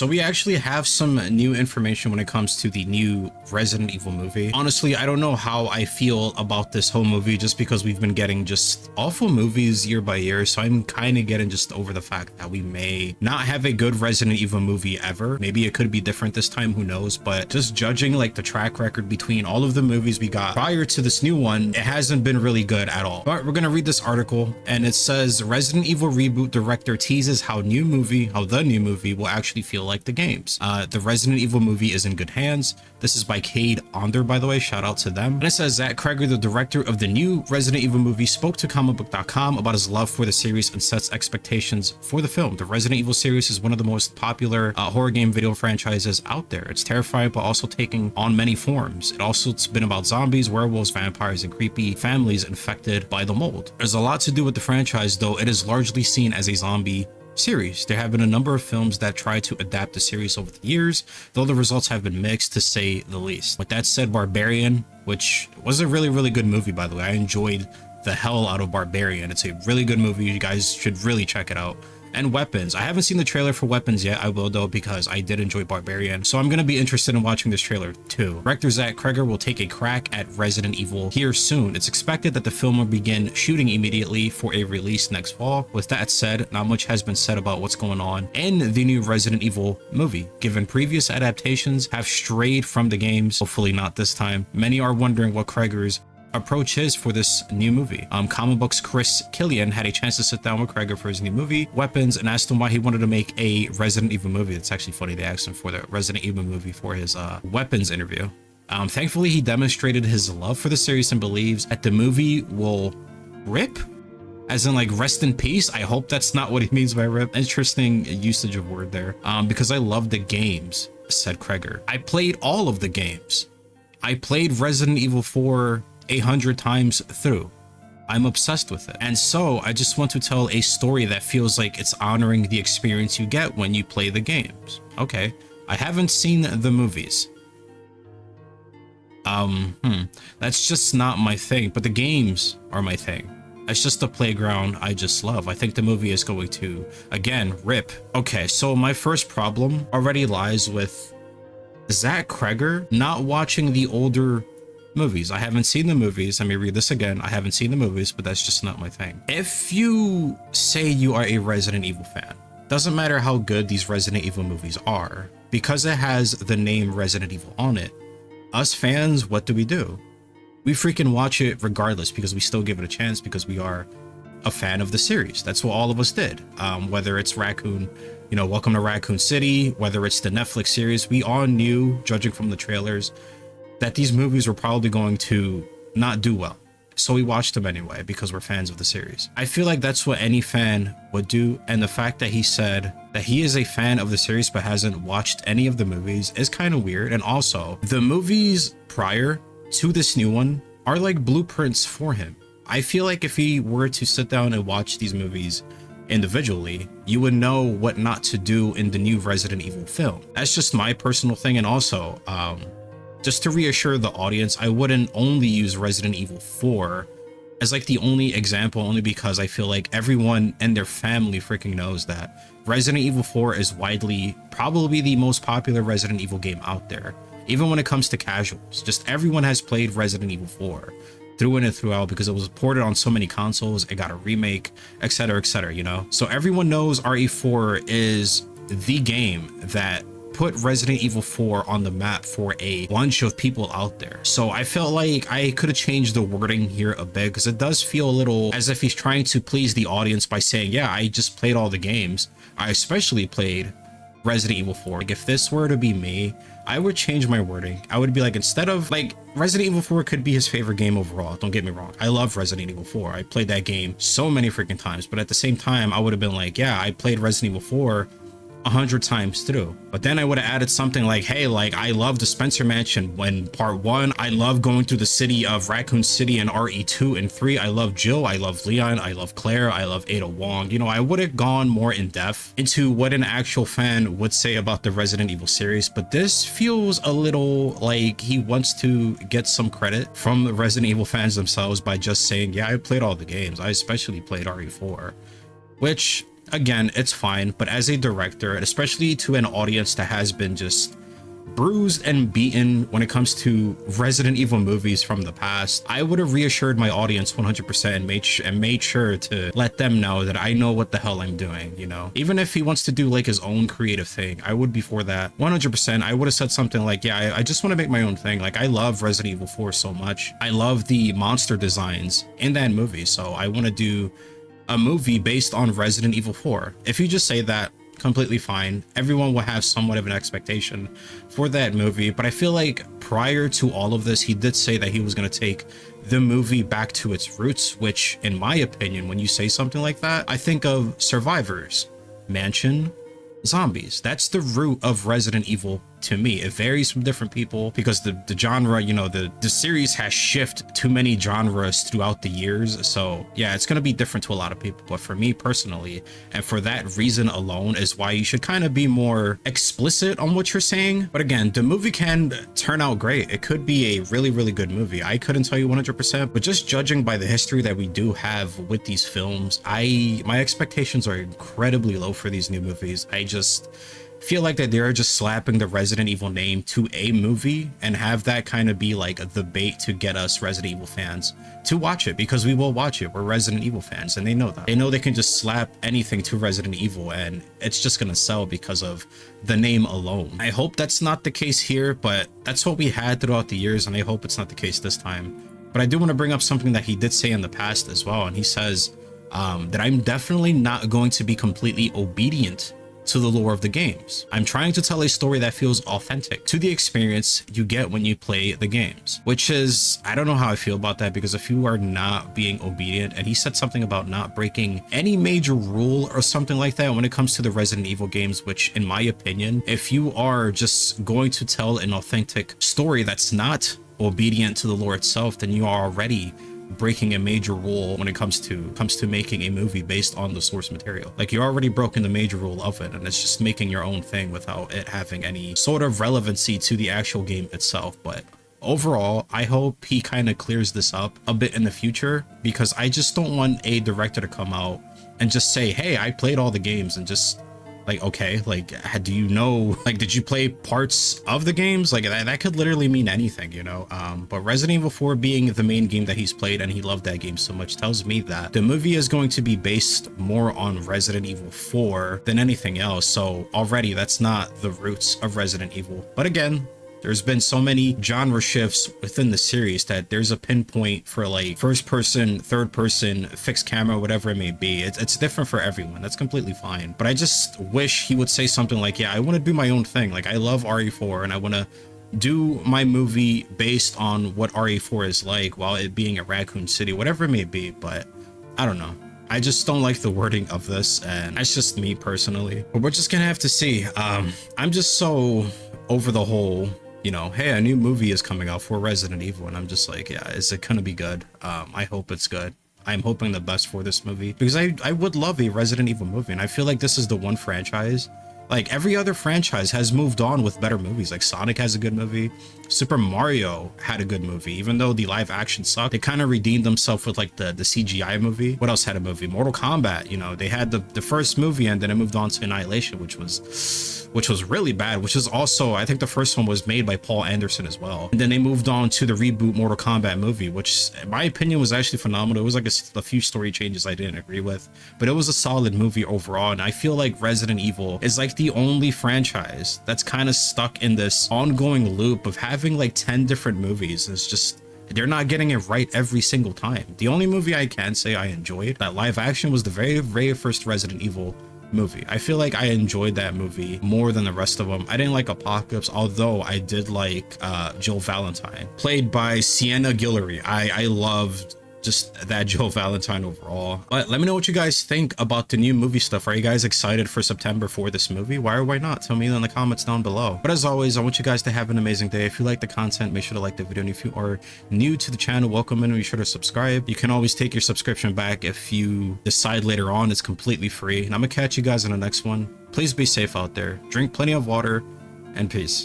So we actually have some new information when it comes to the new Resident Evil movie. Honestly, I don't know how I feel about this whole movie just because we've been getting just awful movies year by year. So I'm kind of getting just over the fact that we may not have a good Resident Evil movie ever. Maybe it could be different this time, who knows? But just judging like the track record between all of the movies we got prior to this new one, it hasn't been really good at all. But we're gonna read this article, and it says Resident Evil reboot director teases how the new movie will actually feel like the games. The Resident Evil movie is in good hands. This is by Cade Onder, by the way, shout out to them. And it says Zach Kreger, the director of the new Resident Evil movie, spoke to comicbook.com about his love for the series and sets expectations for the film. The Resident Evil series is one of the most popular horror game video franchises out there. It's terrifying, but also taking on many forms. It's been about zombies, werewolves, vampires, and creepy families infected by the mold. There's a lot to do with the franchise, though it is largely seen as a zombie series. There have been a number of films that try to adapt the series over the years, though the results have been mixed to say the least. With that said, Barbarian, which was a really good movie, by the way. I enjoyed the hell out of Barbarian. It's a really good movie. You guys should really check it out. And Weapons. I haven't seen the trailer for Weapons yet. I will, though, because I did enjoy Barbarian, so I'm going to be interested in watching this trailer too. Director Zach Kreger will take a crack at Resident Evil here soon. It's expected that the film will begin shooting immediately for a release next fall. With that said, not much has been said about what's going on in the new Resident Evil movie, given previous adaptations have strayed from the games. Hopefully not this time. Many are wondering what Kreger's approach is for this new movie. Comic Books Chris Killian had a chance to sit down with Kreger for his new movie, Weapons, and asked him why he wanted to make a Resident Evil movie. It's actually funny they asked him for the Resident Evil movie for his Weapons interview. Thankfully, he demonstrated his love for the series and believes that the movie will rip, as in like rest in peace. I hope that's not what he means by rip. Interesting usage of word there. Because I love the games, said Kreger. I played all of the games. I played Resident Evil 4 100 times through. I'm obsessed with it. And so I just want to tell a story that feels like it's honoring the experience you get when you play the games. Okay, I haven't seen the movies. That's just not my thing, but the games are my thing. It's just the playground I just love. I think the movie is going to, again, rip. Okay, so my first problem already lies with Zach Kreger not watching the older movies. I haven't seen the movies. Let me read this again. I haven't seen the movies, but that's just not my thing. If you say you are a Resident Evil fan, doesn't matter how good these Resident Evil movies are, because it has the name Resident Evil on it, us fans, what do? We freaking watch it regardless, because we still give it a chance, because we are a fan of the series. That's what all of us did. Whether it's Raccoon, Welcome to Raccoon City, whether it's the Netflix series, we all knew, judging from the trailers, that these movies were probably going to not do well. So we watched them anyway because we're fans of the series. I feel like that's what any fan would do. And the fact that he said that he is a fan of the series but hasn't watched any of the movies is kind of weird. And also, the movies prior to this new one are like blueprints for him. I feel like if he were to sit down and watch these movies individually, you would know what not to do in the new Resident Evil film. That's just my personal thing. And also, just to reassure the audience, I wouldn't only use Resident Evil 4 as like the only example, only because I feel like everyone and their family freaking knows that Resident Evil 4 is widely probably the most popular Resident Evil game out there. Even when it comes to casuals, just everyone has played Resident Evil 4 through and throughout because it was ported on so many consoles, it got a remake, etc, etc, So everyone knows RE4 is the game that put Resident Evil 4 on the map for a bunch of people out there. So I felt like I could have changed the wording here a bit, because it does feel a little as if he's trying to please the audience by saying, yeah, I just played all the games. I especially played Resident Evil 4. Like, if this were to be me, I would change my wording. I would be like, instead of like, Resident Evil 4 could be his favorite game overall. Don't get me wrong. I love Resident Evil 4. I played that game so many freaking times, but at the same time, I would have been like, yeah, I played Resident Evil 4 100 times through. But then I would have added something like, hey, like, I love the Spencer Mansion when part 1. I love going through the city of Raccoon City in RE2 and 3. I love Jill. I love Leon. I love Claire. I love Ada Wong. I would have gone more in depth into what an actual fan would say about the Resident Evil series. But this feels a little like he wants to get some credit from the Resident Evil fans themselves by just saying, yeah, I played all the games. I especially played RE4. Which again, it's fine, but as a director, especially to an audience that has been just bruised and beaten when it comes to Resident Evil movies from the past, I would have reassured my audience 100% and made sure to let them know that I know what the hell I'm doing, you know? Even if he wants to do like his own creative thing, I would be for that 100%. I would have said something like, yeah, I just want to make my own thing. Like, I love Resident Evil 4 so much. I love the monster designs in that movie, so I want to do a movie based on Resident Evil 4. If you just say that, completely fine. Everyone will have somewhat of an expectation for that movie, but I feel like prior to all of this, he did say that he was going to take the movie back to its roots, which in my opinion, when you say something like that, I think of Survivors, Mansion, zombies. That's the root of Resident Evil to me. It varies from different people because the genre, you know, the series has shifted too many genres throughout the years. So yeah, it's going to be different to a lot of people. But for me personally, and for that reason alone, is why you should kind of be more explicit on what you're saying. But again, the movie can turn out great. It could be a really, really good movie. I couldn't tell you 100%, but just judging by the history that we do have with these films, my expectations are incredibly low for these new movies. I just feel like that they're just slapping the Resident Evil name to a movie and have that kind of be like the bait to get us Resident Evil fans to watch it, because we will watch it. We're Resident Evil fans and they know that. They know they can just slap anything to Resident Evil and it's just gonna sell because of the name alone. I hope that's not the case here, but that's what we had throughout the years and I hope it's not the case this time. But I do want to bring up something that he did say in the past as well, and he says that I'm definitely not going to be completely obedient to the lore of the games. I'm trying to tell a story that feels authentic to the experience you get when you play the games, which is, I don't know how I feel about that, because if you are not being obedient, and he said something about not breaking any major rule or something like that when it comes to the Resident Evil games, which in my opinion, if you are just going to tell an authentic story that's not obedient to the lore itself, then you are already breaking a major rule when it comes to making a movie based on the source material. Like, you're already broken the major rule of it and it's just making your own thing without it having any sort of relevancy to the actual game itself. But overall, I hope he kind of clears this up a bit in the future, because I just don't want a director to come out and just say, hey, I played all the games, and just like, okay, like, do you know, like, did you play parts of the games? Like, that could literally mean anything, you know? But Resident Evil 4 being the main game that he's played and he loved that game so much tells me that the movie is going to be based more on Resident Evil 4 than anything else. So already that's not the roots of Resident Evil. But again, there's been so many genre shifts within the series that there's a pinpoint for like first person, third person, fixed camera, whatever it may be. It's different for everyone. That's completely fine. But I just wish he would say something like, yeah, I want to do my own thing. Like, I love RE4 and I want to do my movie based on what RE4 is like while it being a Raccoon City, whatever it may be. But I don't know. I just don't like the wording of this, and that's just me personally. But we're just gonna have to see. I'm just so over the whole, you know, hey, a new movie is coming out for Resident Evil, and I'm just like, yeah, is it gonna be good? I hope it's good. I'm hoping the best for this movie, because I would love a Resident Evil movie, and I feel like this is the one franchise. Like, every other franchise has moved on with better movies. Like, Sonic has a good movie. Super Mario had a good movie. Even though the live action sucked, they kind of redeemed themselves with like the CGI movie. What else had a movie? Mortal Kombat, you know, they had the first movie and then it moved on to Annihilation, which was really bad, which is also, I think the first one was made by Paul Anderson as well. And then they moved on to the reboot Mortal Kombat movie, which in my opinion was actually phenomenal. It was like a few story changes I didn't agree with, but it was a solid movie overall. And I feel like Resident Evil is like the only franchise that's kind of stuck in this ongoing loop of having like 10 different movies. It's just, they're not getting it right every single time. The only movie I can say I enjoyed that live action was the very, very first Resident Evil movie. I feel like I enjoyed that movie more than the rest of them. I didn't like Apocalypse, although I did like Jill Valentine, played by Sienna Guillory. I loved just that Jill Valentine overall. But let me know what you guys think about the new movie stuff. Are you guys excited for September for this movie? Why or why not? Tell me in the comments down below. But as always, I want you guys to have an amazing day. If you like the content, make sure to like the video. And if you are new to the channel, welcome and be sure to subscribe. You can always take your subscription back if you decide later on. It's completely free. And I'm gonna catch you guys in the next one. Please be safe out there. Drink plenty of water and peace.